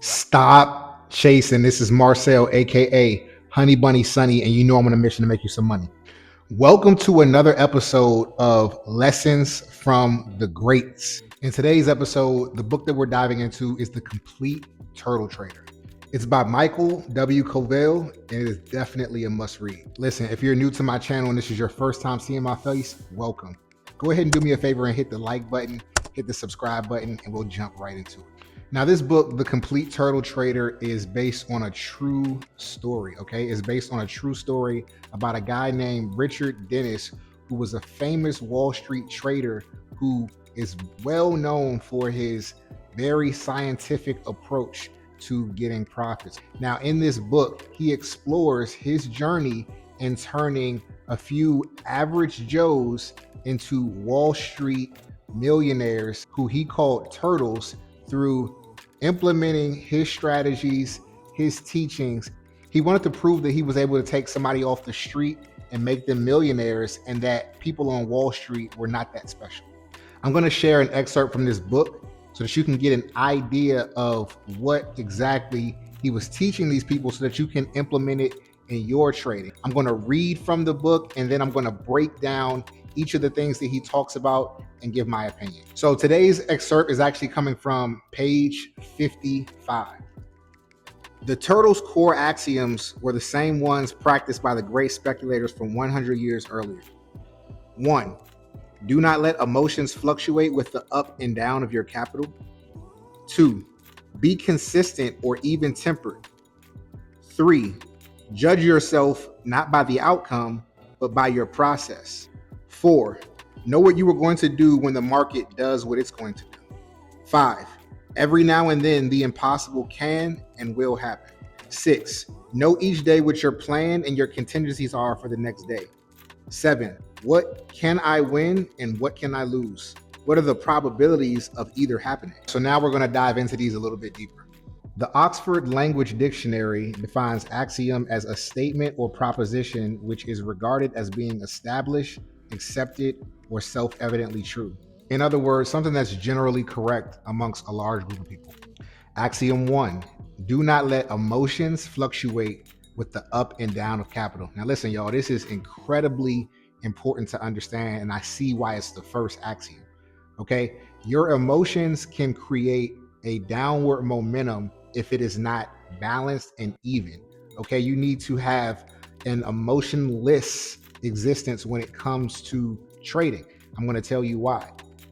Stop chasing. This is Marcel, aka Honey Bunny Sunny, and you know I'm on a mission to make you some money. Welcome to another episode of Lessons from the Greats. In today's episode, the book that we're diving into is The Complete Turtle Trader. It's by Michael W. Covel, and it is definitely a must read. Listen, if you're new to my channel and this is your first time seeing my face, welcome. Go ahead and do me a favor and hit the like button, hit the subscribe button, and we'll jump right into it. Now, this book, The Complete Turtle Trader, is based on a true story, okay? It's based on a true story about a guy named Richard Dennis, who was a famous Wall Street trader who is well known for his very scientific approach to getting profits. Now, in this book, he explores his journey in turning a few average Joes into Wall Street millionaires who he called turtles through implementing his strategies, his teachings. He wanted to prove that he was able to take somebody off the street and make them millionaires, and that people on Wall Street were not that special. I'm going to share an excerpt from this book so that you can get an idea of what exactly he was teaching these people so that you can implement it in your trading. I'm going to read from the book, and then I'm going to break down each of the things that he talks about and give my opinion. So today's excerpt is actually coming from page 55. The turtle's core axioms were the same ones practiced by the great speculators from 100 years earlier. 1. Do not let emotions fluctuate with the up and down of your capital. 2. Be consistent or even-tempered. 3. Judge yourself not by the outcome, but by your process. 4. Know what you are going to do when the market does what it's going to do. 5. Every now and then, the impossible can and will happen. 6. Know each day what your plan and your contingencies are for the next day. 7. What can I win and what can I lose? What are the probabilities of either happening? So now we're going to dive into these a little bit deeper. The Oxford Language Dictionary defines axiom as a statement or proposition which is regarded as being established, accepted, or self-evidently true. In other words, something that's generally correct amongst a large group of people. Axiom 1, do not let emotions fluctuate with the up and down of capital. Now listen, y'all, this is incredibly important to understand, and I see why it's the first axiom, okay? Your emotions can create a downward momentum if it is not balanced and even, okay? You need to have an emotionless existence when it comes to trading. I'm going to tell you why,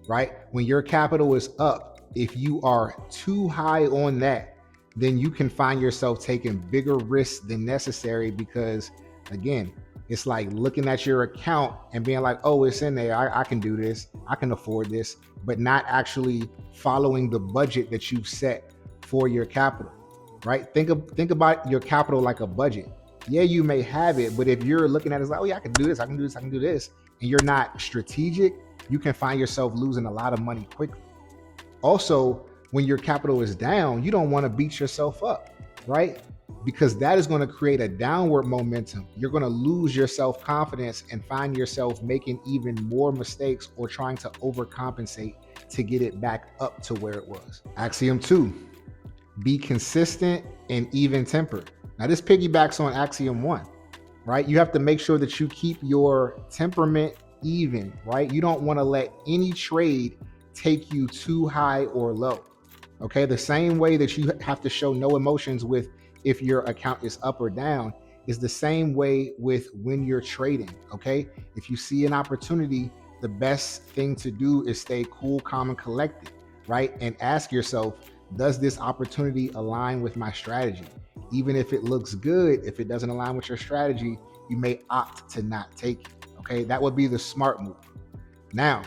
right? When your capital is up, if you are too high on that, then you can find yourself taking bigger risks than necessary because, again, it's like looking at your account and being like, oh, it's in there. I can do this. I can afford this, but not actually following the budget that you've set for your capital, right? Think about your capital like a budget. Yeah, you may have it, but if you're looking at it as like, oh yeah, I can do this, I can do this, I can do this, and you're not strategic, you can find yourself losing a lot of money quickly. Also, when your capital is down, you don't want to beat yourself up, right? Because that is going to create a downward momentum. You're going to lose your self-confidence and find yourself making even more mistakes or trying to overcompensate to get it back up to where it was. Axiom 2, be consistent and even-tempered. Now, this piggybacks on axiom 1, right? You have to make sure that you keep your temperament even, right? You don't want to let any trade take you too high or low, okay? The same way that you have to show no emotions with if your account is up or down is the same way with when you're trading, okay? If you see an opportunity, the best thing to do is stay cool, calm, and collected, right? And ask yourself, does this opportunity align with my strategy? Even if it looks good, if it doesn't align with your strategy, you may opt to not take it, okay? That would be the smart move. Now,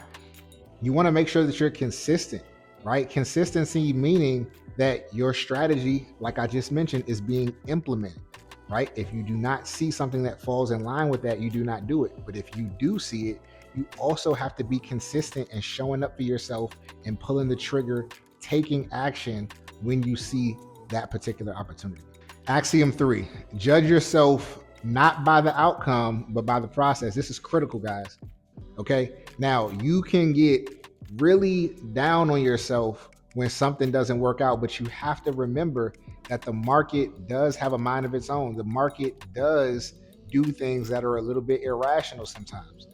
you want to make sure that you're consistent, right? Consistency meaning that your strategy, like I just mentioned, is being implemented, right? If you do not see something that falls in line with that, you do not do it. But if you do see it, you also have to be consistent and showing up for yourself and pulling the trigger, taking action when you see that particular opportunity. Axiom 3, judge yourself not by the outcome, but by the process. This is critical, guys. Okay. Now, you can get really down on yourself when something doesn't work out. But you have to remember that the market does have a mind of its own. The market does do things that are a little bit irrational sometimes.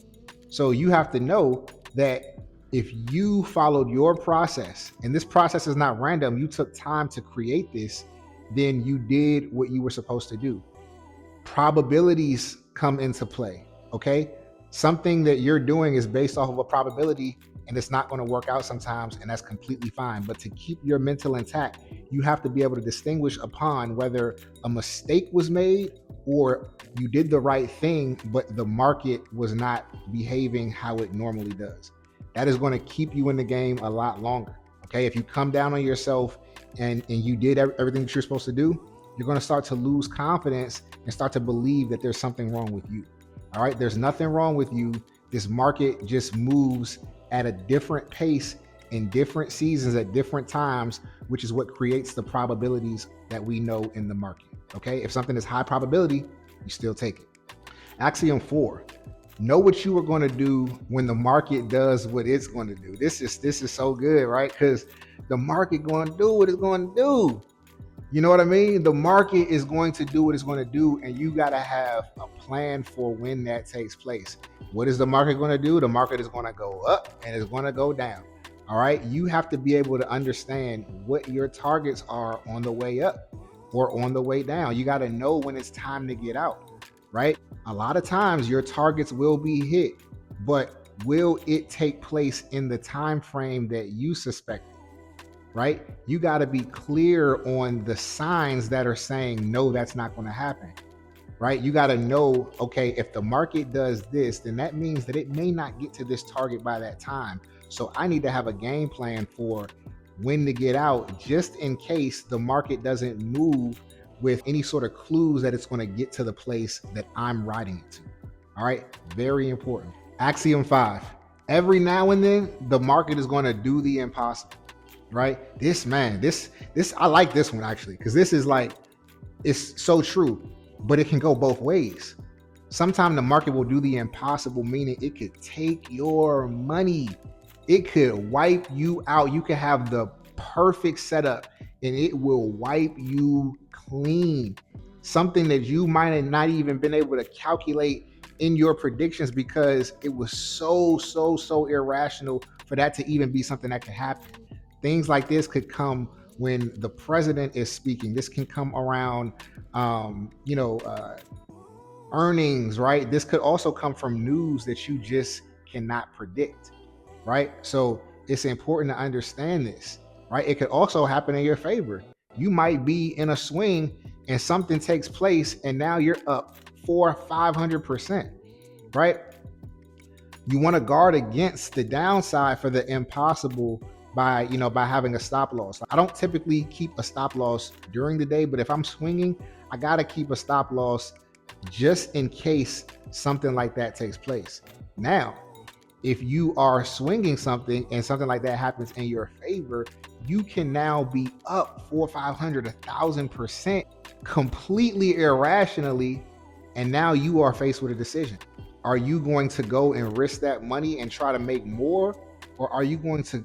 So you have to know that if you followed your process, and this process is not random, you took time to create this, then you did what you were supposed to do. Probabilities come into play. Okay, something that you're doing is based off of a probability, and it's not going to work out sometimes, and that's completely fine. But to keep your mental intact, you have to be able to distinguish upon whether a mistake was made or you did the right thing, but the market was not behaving how it normally does. That is going to keep you in the game a lot longer. Okay, if you come down on yourself and you did everything that you're supposed to do, you're going to start to lose confidence and start to believe that there's something wrong with you. All right, there's nothing wrong with you. This market just moves at a different pace in different seasons at different times, which is what creates the probabilities that we know in the market. Okay, if something is high probability, you still take it. Axiom 4. Know what you are going to do when the market does what it's going to do. This is so good, right? Because the market going to do what it's going to do. You know what I mean? The market is going to do what it's going to do, and you got to have a plan for when that takes place. What is the market going to do? The market is going to go up and it's going to go down. All right. You have to be able to understand what your targets are on the way up or on the way down. You got to know when it's time to get out, right? A lot of times your targets will be hit, but will it take place in the time frame that you suspect? Right? You got to be clear on the signs that are saying, no, that's not going to happen. Right? You got to know, okay, if the market does this, then that means that it may not get to this target by that time. So I need to have a game plan for when to get out, just in case the market doesn't move with any sort of clues that it's going to get to the place that I'm riding it to. All right? Very important. Axiom 5. Every now and then, the market is going to do the impossible. Right? This I like this one actually, because this is like, it's so true, but it can go both ways. Sometimes the market will do the impossible, meaning it could take your money. It could wipe you out. You could have the perfect setup and it will wipe you clean. Something that you might have not even been able to calculate in your predictions because it was so irrational for that to even be something that could happen. Things like this could come when the president is speaking. This can come around, earnings, right? This could also come from news that you just cannot predict, right? So it's important to understand this, right? It could also happen in your favor. You might be in a swing and something takes place and now you're up 400-500%, right? You want to guard against the downside for the impossible by having a stop loss. I don't typically keep a stop loss during the day, but if I'm swinging, I got to keep a stop loss just in case something like that takes place. Now, if you are swinging something and something like that happens in your favor, you can now be up 400, 500, 1,000% completely irrationally, and now you are faced with a decision. Are you going to go and risk that money and try to make more, or are you going to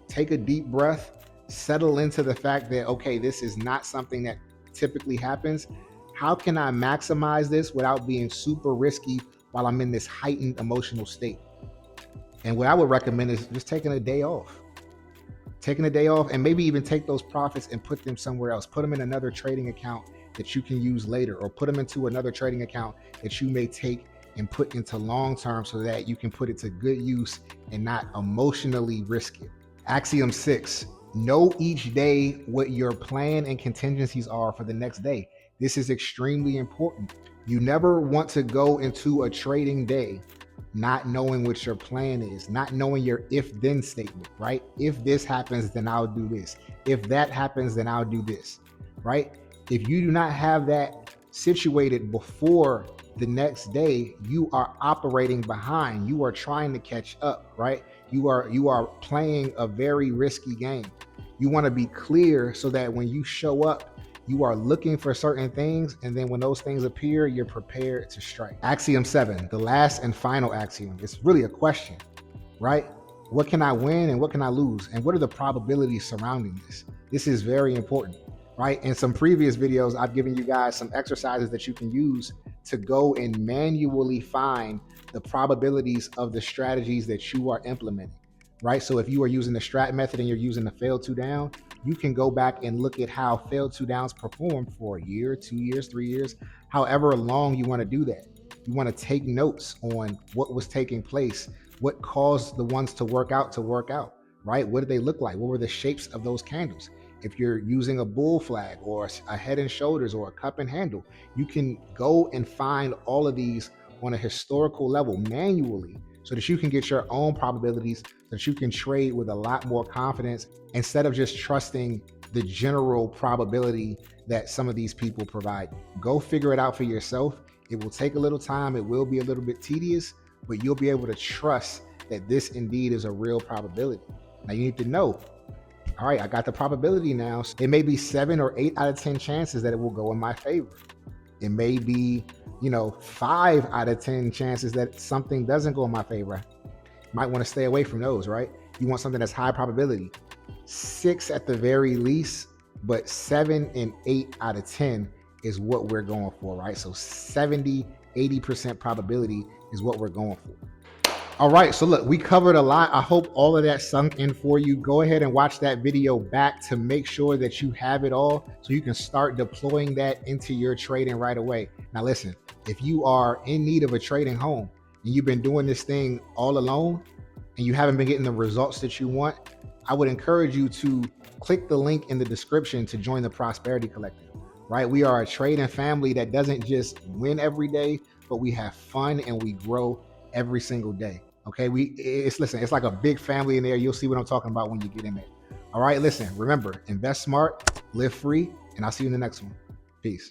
take a deep breath, settle into the fact that, okay, this is not something that typically happens. How can I maximize this without being super risky while I'm in this heightened emotional state? And what I would recommend is just taking a day off. And maybe even take those profits and put them somewhere else. Put them in another trading account that you can use later, or put them into another trading account that you may take and put into long term so that you can put it to good use and not emotionally risk it. Axiom 6. Know each day what your plan and contingencies are for the next day. This is extremely important. You never want to go into a trading day not knowing what your plan is, not knowing your if-then statement, right? If this happens, then I'll do this. If that happens, then I'll do this, right? If you do not have that situated before the next day, you are operating behind. You are trying to catch up, right? You are playing a very risky game. You want to be clear so that when you show up, you are looking for certain things, and then when those things appear, you're prepared to strike. Axiom 7, the last and final axiom. It's really a question, right? What can I win and what can I lose? And what are the probabilities surrounding this? This is very important, right? In some previous videos, I've given you guys some exercises that you can use to go and manually find the probabilities of the strategies that you are implementing, right? So if you are using the strat method and you're using the fail two down, you can go back and look at how fail two downs performed for a year, 2 years, 3 years, however long you want to do that. You want to take notes on what was taking place, what caused the ones to work out, right? What did they look like? What were the shapes of those candles? If you're using a bull flag or a head and shoulders or a cup and handle, you can go and find all of these on a historical level manually so that you can get your own probabilities, so that you can trade with a lot more confidence instead of just trusting the general probability that some of these people provide. Go figure it out for yourself. It will take a little time. It will be a little bit tedious, but you'll be able to trust that this indeed is a real probability. Now you need to know, all right, I got the probability now. It may be 7 or 8 out of 10 chances that it will go in my favor. It may be, 5 out of 10 chances that something doesn't go in my favor. Might want to stay away from those, right? You want something that's high probability. 6 at the very least, but 7 and 8 out of 10 is what we're going for, right? So 70, 80% probability is what we're going for. All right, so look, we covered a lot. I hope all of that sunk in for you. Go ahead and watch that video back to make sure that you have it all so you can start deploying that into your trading right away. Now listen, if you are in need of a trading home and you've been doing this thing all alone and you haven't been getting the results that you want, I would encourage you to click the link in the description to join the Prosperity Collective, right? We are a trading family that doesn't just win every day, but we have fun and we grow every single day. Okay, it's like a big family in there. You'll see what I'm talking about when you get in there. All right, listen, remember, invest smart, live free, and I'll see you in the next one. Peace.